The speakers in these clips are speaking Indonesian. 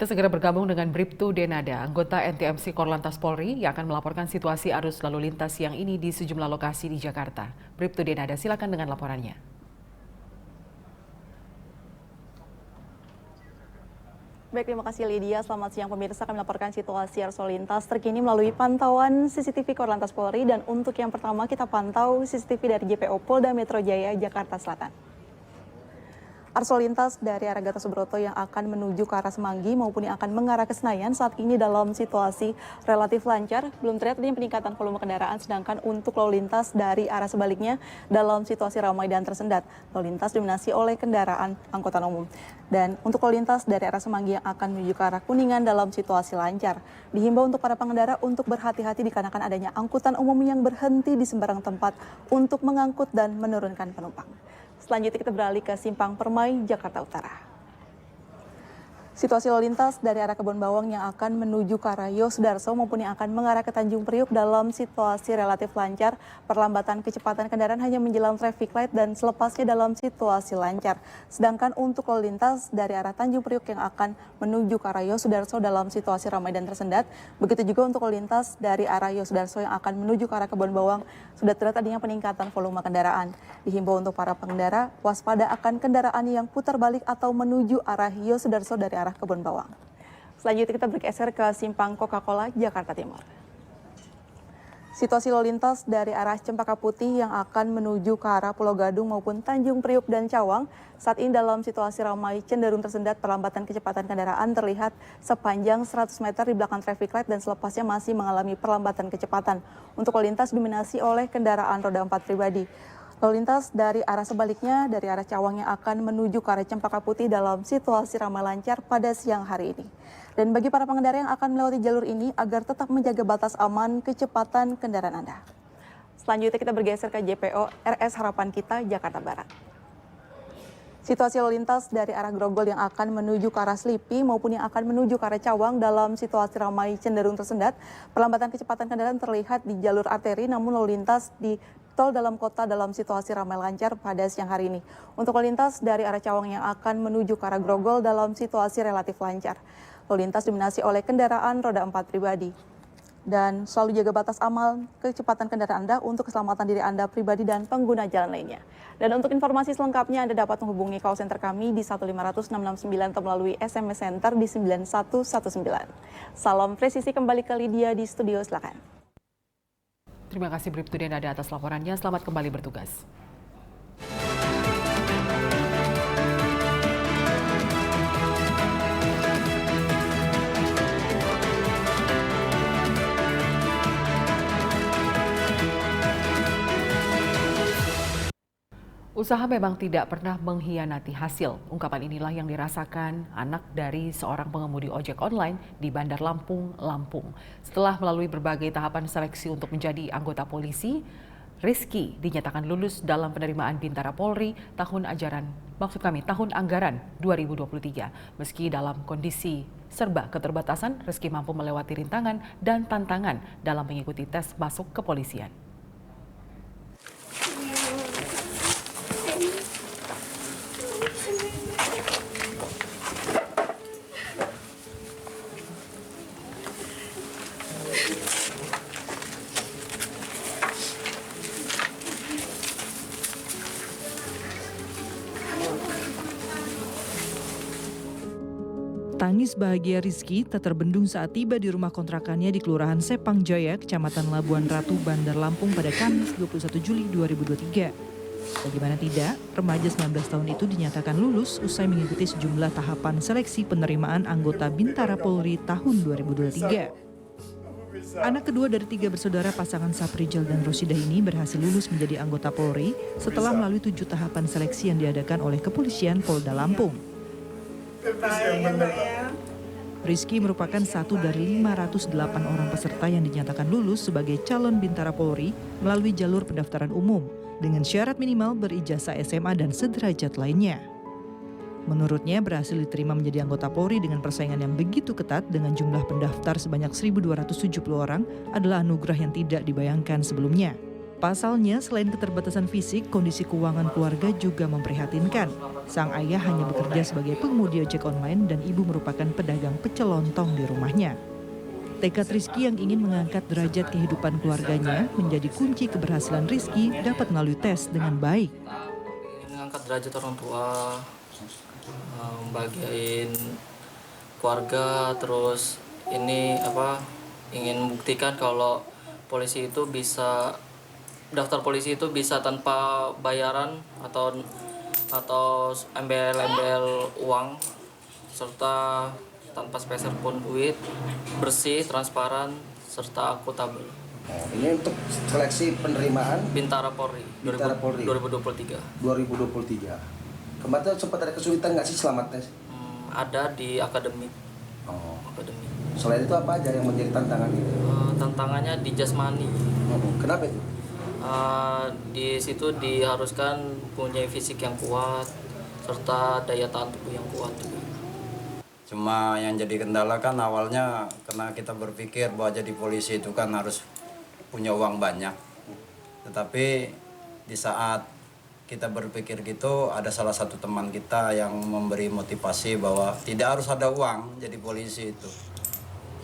Kita segera bergabung dengan Bribtu Denada, anggota NTMC Korlantas Polri yang akan melaporkan situasi arus lalu lintas siang ini di sejumlah lokasi di Jakarta. Bribtu Denada, silakan dengan laporannya. Baik, terima kasih Lydia. Selamat siang pemirsa, kami melaporkan situasi arus lalu lintas terkini melalui pantauan CCTV Korlantas Polri. Dan untuk yang pertama kita pantau CCTV dari JPO Polda Metro Jaya, Jakarta Selatan. Arus lalu lintas dari arah Gatot Subroto yang akan menuju ke arah Semanggi maupun yang akan mengarah ke Senayan saat ini dalam situasi relatif lancar. Belum terlihat adanya peningkatan volume kendaraan, sedangkan untuk lalu lintas dari arah sebaliknya dalam situasi ramai dan tersendat. Lalu lintas didominasi oleh kendaraan angkutan umum. Dan untuk lalu lintas dari arah Semanggi yang akan menuju ke arah Kuningan dalam situasi lancar. Dihimbau untuk para pengendara untuk berhati-hati dikarenakan adanya angkutan umum yang berhenti di sembarang tempat untuk mengangkut dan menurunkan penumpang. Selanjutnya kita beralih ke Simpang Permai, Jakarta Utara. Situasi lalu lintas dari arah Kebon Bawang yang akan menuju ke arah Yosudarso maupun yang akan mengarah ke Tanjung Priuk dalam situasi relatif lancar. Perlambatan kecepatan kendaraan hanya menjelang traffic light dan selepasnya dalam situasi lancar. Sedangkan untuk lalu lintas dari arah Tanjung Priuk yang akan menuju ke arah Yosudarso dalam situasi ramai dan tersendat. Begitu juga untuk lalu lintas dari arah Yosudarso yang akan menuju ke arah Kebon Bawang sudah terlihat adanya peningkatan volume kendaraan. Dihimbau untuk para pengendara waspada akan kendaraan yang putar balik atau menuju arah Yosudarso dari arah Kebon Bawang. Selanjutnya kita bergeser ke Simpang Coca-Cola, Jakarta Timur. Situasi lalu lintas dari arah Cempaka Putih yang akan menuju ke arah Pulau Gadung maupun Tanjung Priuk dan Cawang saat ini dalam situasi ramai cenderung tersendat. Perlambatan kecepatan kendaraan terlihat sepanjang 100 meter di belakang traffic light dan selepasnya masih mengalami perlambatan kecepatan. Untuk lalu lintas dominasi oleh kendaraan roda 4 pribadi. Lalu lintas dari arah sebaliknya, dari arah Cawang yang akan menuju ke arah Cempaka Putih dalam situasi ramai lancar pada siang hari ini. Dan bagi para pengendara yang akan melewati jalur ini agar tetap menjaga batas aman kecepatan kendaraan Anda. Selanjutnya kita bergeser ke JPO RS Harapan Kita, Jakarta Barat. Situasi lalu lintas dari arah Grogol yang akan menuju ke arah Slipi maupun yang akan menuju ke arah Cawang dalam situasi ramai cenderung tersendat. Perlambatan kecepatan kendaraan terlihat di jalur arteri, namun lalu lintas di tol dalam kota dalam situasi ramai lancar pada siang hari ini. Untuk lalu lintas dari arah Cawang yang akan menuju ke arah Grogol dalam situasi relatif lancar. Lalu lintas dominasi oleh kendaraan roda 4 pribadi. Dan selalu jaga batas aman kecepatan kendaraan Anda untuk keselamatan diri Anda pribadi dan pengguna jalan lainnya. Dan untuk informasi selengkapnya Anda dapat menghubungi call center kami di 1500669 atau melalui SMS Center di 9119. Salam presisi, kembali ke Lydia di studio, silakan. Terima kasih Bribtu Denada atas laporannya. Selamat kembali bertugas. Usaha memang tidak pernah mengkhianati hasil. Ungkapan inilah yang dirasakan anak dari seorang pengemudi ojek online di Bandar Lampung, Lampung. Setelah melalui berbagai tahapan seleksi untuk menjadi anggota polisi, Rizky dinyatakan lulus dalam penerimaan Bintara Polri tahun anggaran 2023. Meski dalam kondisi serba keterbatasan, Rizky mampu melewati rintangan dan tantangan dalam mengikuti tes masuk kepolisian. Tangis bahagia Rizky tak terbendung saat tiba di rumah kontrakannya di Kelurahan Sepang Jaya, Kecamatan Labuan Ratu, Bandar Lampung pada Kamis 21 Juli 2023. Bagaimana tidak, remaja 19 tahun itu dinyatakan lulus usai mengikuti sejumlah tahapan seleksi penerimaan anggota Bintara Polri tahun 2023. Anak kedua dari 3 bersaudara pasangan Saprijal dan Rosidah ini berhasil lulus menjadi anggota Polri setelah melalui 7 tahapan seleksi yang diadakan oleh Kepolisian Polda Lampung. Rizky merupakan satu dari 508 orang peserta yang dinyatakan lulus sebagai calon Bintara Polri melalui jalur pendaftaran umum dengan syarat minimal berijazah SMA dan sederajat lainnya. Menurutnya berhasil diterima menjadi anggota Polri dengan persaingan yang begitu ketat dengan jumlah pendaftar sebanyak 1.270 orang adalah anugerah yang tidak dibayangkan sebelumnya. Pasalnya, selain keterbatasan fisik, kondisi keuangan keluarga juga memprihatinkan. Sang ayah hanya bekerja sebagai pengemudi ojek online dan ibu merupakan pedagang pecel lontong di rumahnya. Tekad Rizky yang ingin mengangkat derajat kehidupan keluarganya menjadi kunci keberhasilan Rizky dapat melalui tes dengan baik. Ingin mengangkat derajat orang tua, membahagiain keluarga, terus ingin membuktikan kalau polisi itu bisa daftar polisi itu bisa tanpa bayaran atau embel-embel uang, serta tanpa sepeser pun duit, bersih, transparan, serta akuntabel. Ini untuk seleksi penerimaan Bintara Polri, Bintara Polri 2023. 2023. Kemarin sempat ada kesulitan nggak sih selama tes? Ada di akademik. Akademik. Selain itu apa aja yang menjadi tantangan itu? Tantangannya di jasmani. Kenapa itu? Di situ diharuskan punya fisik yang kuat serta daya tahan tubuh yang kuat juga. Cuma yang jadi kendala kan awalnya karena kita berpikir bahwa jadi polisi itu kan harus punya uang banyak. Tetapi di saat kita berpikir gitu, ada salah satu teman kita yang memberi motivasi bahwa tidak harus ada uang jadi polisi itu.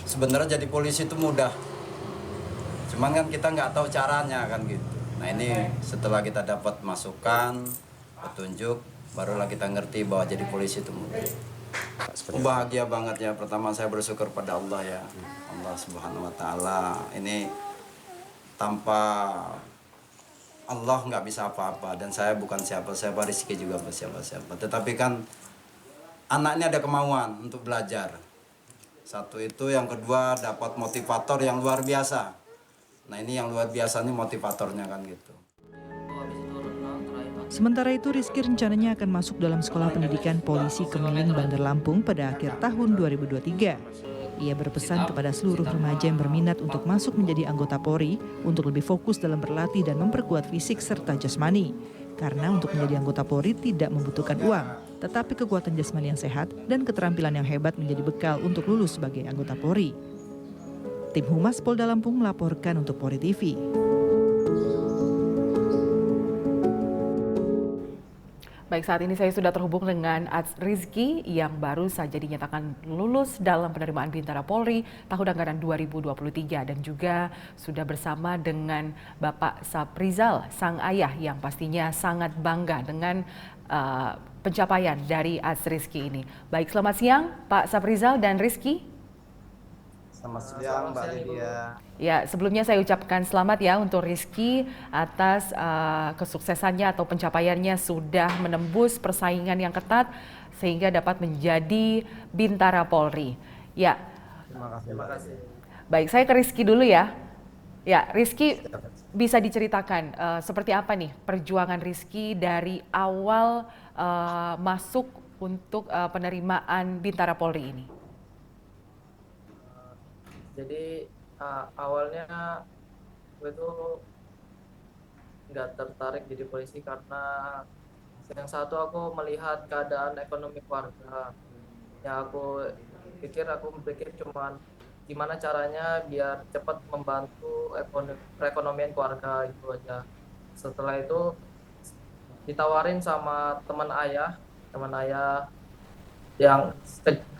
Sebenarnya jadi polisi itu mudah. Cuman kan kita nggak tahu caranya kan gitu. Nah ini setelah kita dapat masukan, petunjuk, barulah kita ngerti bahwa jadi polisi itu mudah. Bahagia banget ya. Pertama saya bersyukur pada Allah ya. Allah Subhanahu wa taala. Ini tanpa Allah nggak bisa apa-apa, dan saya bukan siapa-siapa, Rizky juga bukan siapa-siapa. Tetapi kan anak ini ada kemauan untuk belajar. Satu itu, yang kedua dapat motivator yang luar biasa. Nah ini yang luar biasa nih motivatornya kan gitu. Sementara itu, Rizky rencananya akan masuk dalam Sekolah Pendidikan Polisi Kemiling Bandar Lampung pada akhir tahun 2023. Ia berpesan kepada seluruh remaja yang berminat untuk masuk menjadi anggota Polri untuk lebih fokus dalam berlatih dan memperkuat fisik serta jasmani. Karena untuk menjadi anggota Polri tidak membutuhkan uang, tetapi kekuatan jasmani yang sehat dan keterampilan yang hebat menjadi bekal untuk lulus sebagai anggota Polri. Tim Humas Polda Lampung melaporkan untuk Polri TV. Baik, saat ini saya sudah terhubung dengan Rizky yang baru saja dinyatakan lulus dalam penerimaan Bintara Polri tahun anggaran 2023 dan juga sudah bersama dengan Bapak Saprizal, sang ayah yang pastinya sangat bangga dengan pencapaian dari Rizky ini. Baik, selamat siang Pak Saprizal dan Rizky. Selamat siang Mbak Lydia. Ya, sebelumnya saya ucapkan selamat ya untuk Rizky atas kesuksesannya atau pencapaiannya sudah menembus persaingan yang ketat sehingga dapat menjadi Bintara Polri. Ya. Terima kasih. Baik, saya ke Rizky dulu ya. Ya, Rizky bisa diceritakan seperti apa nih perjuangan Rizky dari awal masuk untuk penerimaan Bintara Polri ini? Jadi awalnya gue tuh nggak tertarik jadi polisi karena yang satu, aku melihat keadaan ekonomi keluarga. Ya aku berpikir cuman gimana caranya biar cepat membantu perekonomian keluarga, itu aja. Setelah itu ditawarin sama teman ayah yang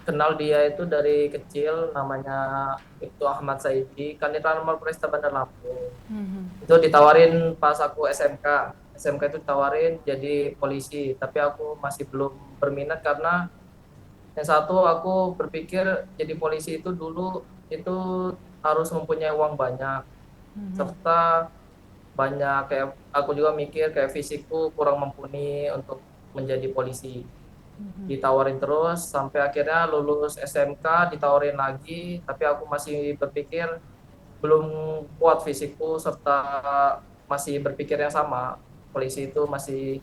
kenal dia itu dari kecil, namanya itu Ahmad Saidi, Kanit Lanmal Polresta Bandar Lampung. Itu ditawarin pas aku SMK itu ditawarin jadi polisi, tapi aku masih belum berminat karena yang satu, aku berpikir jadi polisi itu dulu itu harus mempunyai uang banyak, serta banyak kayak aku juga mikir kayak fisikku kurang mumpuni untuk menjadi polisi. Ditawarin terus sampai akhirnya lulus SMK, ditawarin lagi, tapi aku masih berpikir belum kuat fisikku serta masih berpikir yang sama, polisi itu masih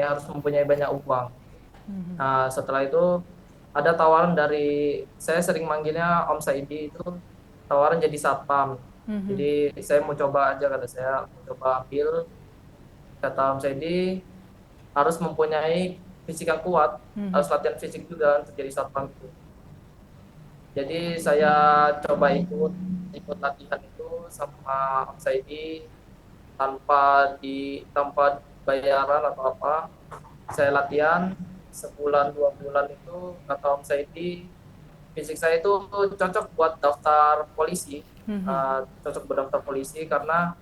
harus mempunyai banyak uang. Nah setelah itu ada tawaran dari, saya sering manggilnya Om Saidi, itu tawaran jadi satpam. Jadi saya mau coba aja, kata saya mau coba ambil. Kata Om Saidi harus mempunyai fisik yang kuat, harus latihan fisik juga untuk jadi satpam itu. Jadi saya coba ikut latihan itu sama Om Saidi. tanpa bayaran atau apa. Saya latihan sebulan 2 bulan itu kata Om Saidi fisik saya itu cocok buat daftar polisi, cocok berdaftar polisi karena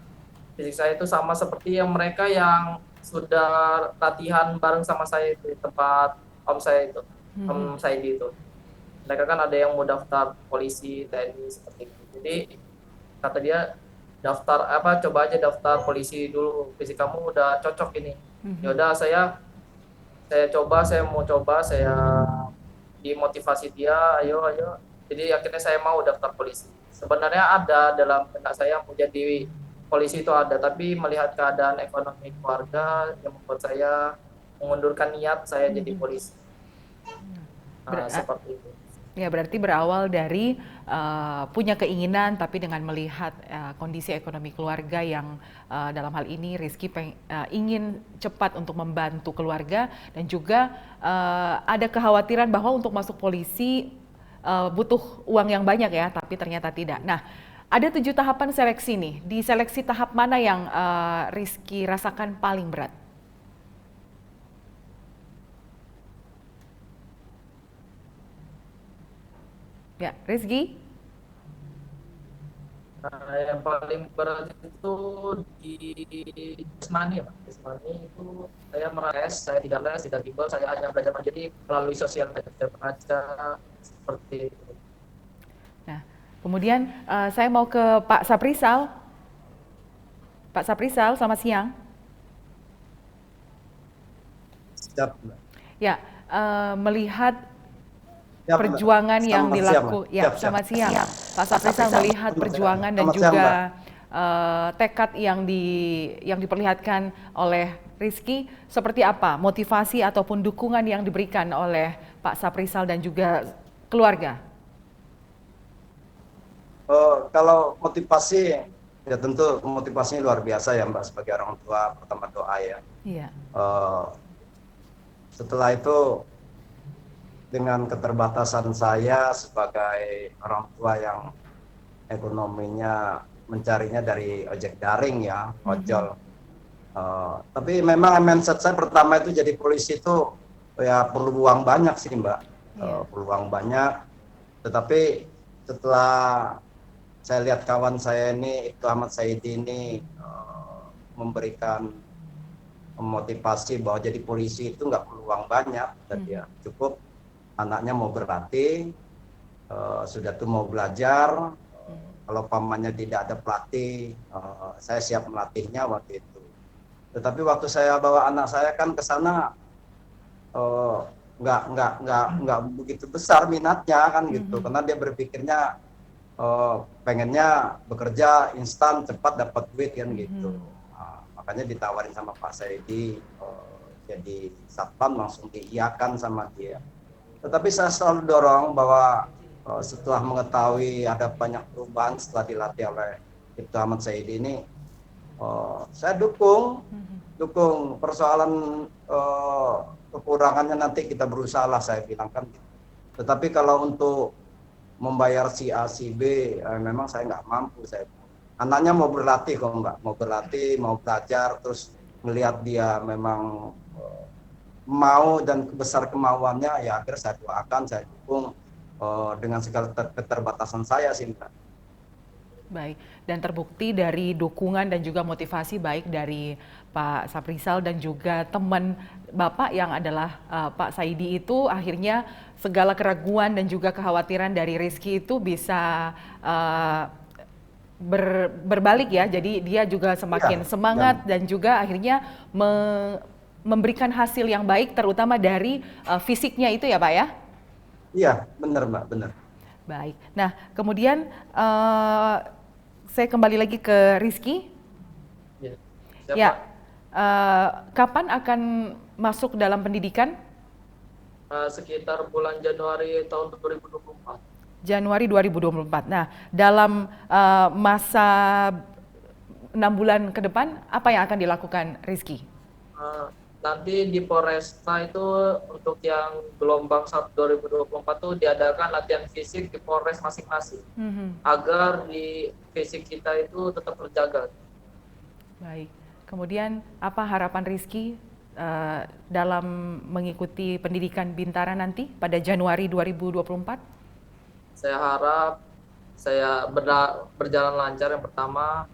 fisik saya itu sama seperti yang mereka yang sudah latihan bareng sama saya itu di tempat Om saya itu, Om Saidi itu. Mereka kan ada yang mau daftar polisi, TNI seperti itu. Jadi kata dia coba aja daftar polisi dulu, fisik kamu udah cocok ini. Ya udah saya mau coba, saya dimotivasi dia, ayo. Jadi akhirnya saya mau daftar polisi. Sebenarnya ada dalam benak saya mau jadi polisi itu ada, tapi melihat keadaan ekonomi keluarga yang membuat saya mengundurkan niat saya jadi polisi. Seperti itu. Ya, berarti berawal dari punya keinginan, tapi dengan melihat kondisi ekonomi keluarga yang dalam hal ini Rizky ingin cepat untuk membantu keluarga, dan juga ada kekhawatiran bahwa untuk masuk polisi butuh uang yang banyak ya, tapi ternyata tidak. Nah, ada 7 tahapan seleksi nih. Di seleksi tahap mana yang Rizky rasakan paling berat? Ya, Rizky? Yang paling berat itu di Jasmani, Pak. Jasmani itu saya saya tidak les, tidak bimbel, saya hanya belajar mandiri melalui sosial media, baca seperti itu. Nah, kemudian saya mau ke Pak Saprisal. Pak Saprisal, selamat siang. Siap. Ya, melihat Siap, perjuangan yang siap. selamat siang. Pak Saprisal, melihat perjuangan dan Selamat juga siang, tekad yang diperlihatkan oleh Rizky, seperti apa motivasi ataupun dukungan yang diberikan oleh Pak Saprisal dan juga keluarga? Kalau motivasi, ya tentu motivasinya luar biasa ya Mbak, sebagai orang tua, pertama doa ya. Iya. Setelah itu, dengan keterbatasan saya sebagai orang tua yang ekonominya mencarinya dari ojek daring ya, ojol. Tapi memang mindset saya pertama itu jadi polisi itu ya perlu uang banyak sih Mbak, perlu uang banyak. Tetapi setelah saya lihat kawan saya ini, itu Ahmad Saidi ini memberikan motivasi bahwa jadi polisi itu nggak perlu uang banyak, dan ya cukup anaknya mau berlatih, sudah tuh mau belajar, kalau pamannya tidak ada pelatih, saya siap melatihnya waktu itu. Tetapi waktu saya bawa anak saya kan ke sana, nggak begitu besar minatnya kan gitu, karena dia berpikirnya pengennya bekerja instan, cepat dapat duit kan gitu. Makanya ditawarin sama Pak Saidi jadi satpam, langsung diiyakan sama dia. Tetapi saya selalu dorong bahwa setelah mengetahui ada banyak perubahan setelah dilatih oleh Ibtu Ahmad Saidi ini, saya dukung persoalan kekurangannya nanti kita berusaha lah, saya bilang kan. Tetapi kalau untuk membayar si A, si B, memang saya nggak mampu. Anaknya mau berlatih kok, nggak mau berlatih, mau belajar, terus melihat dia memang mau dan besar kemauannya, ya akhirnya saya doakan, saya dukung dengan segala keterbatasan saya sih Mbak. Baik, dan terbukti dari dukungan dan juga motivasi baik dari Pak Saprisal dan juga teman Bapak yang adalah Pak Saidi itu, akhirnya segala keraguan dan juga kekhawatiran dari Rizky itu bisa berbalik ya. Jadi dia juga semakin semangat dan juga akhirnya memberikan hasil yang baik, terutama dari fisiknya itu ya Pak ya? Iya, benar Mbak, benar. Baik, nah kemudian saya kembali lagi ke Rizky. Ya, kapan akan masuk dalam pendidikan? Sekitar bulan Januari tahun 2024. Januari 2024. Nah, dalam masa 6 bulan ke depan, apa yang akan dilakukan Rizky? Nanti di Polresta itu untuk yang gelombang 1 2024 tuh diadakan latihan fisik di Polres masing-masing, agar di fisik kita itu tetap terjaga. Baik. Kemudian apa harapan Rizky dalam mengikuti pendidikan Bintara nanti pada Januari 2024? Saya harap saya berjalan lancar, yang pertama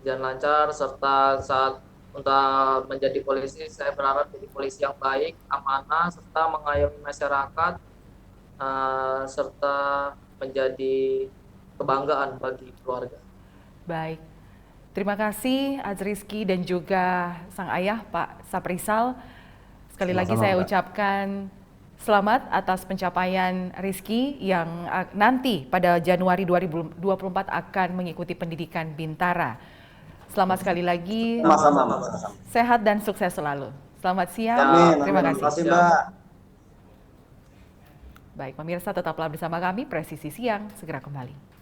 jalan lancar, serta saat untuk menjadi polisi saya berharap menjadi polisi yang baik, amanah, serta mengayomi masyarakat, serta menjadi kebanggaan bagi keluarga. Baik. Terima kasih Azrizky dan juga sang ayah Pak Saprisal. Sekali lagi saya ucapkan selamat atas pencapaian Rizky yang nanti pada Januari 2024 akan mengikuti pendidikan Bintara. Selamat sekali lagi. Sama-sama. Sehat dan sukses selalu. Selamat siang. Amin. Terima Terima kasih. kasih, Mbak. Baik, pemirsa tetaplah bersama kami. Presisi Siang segera kembali.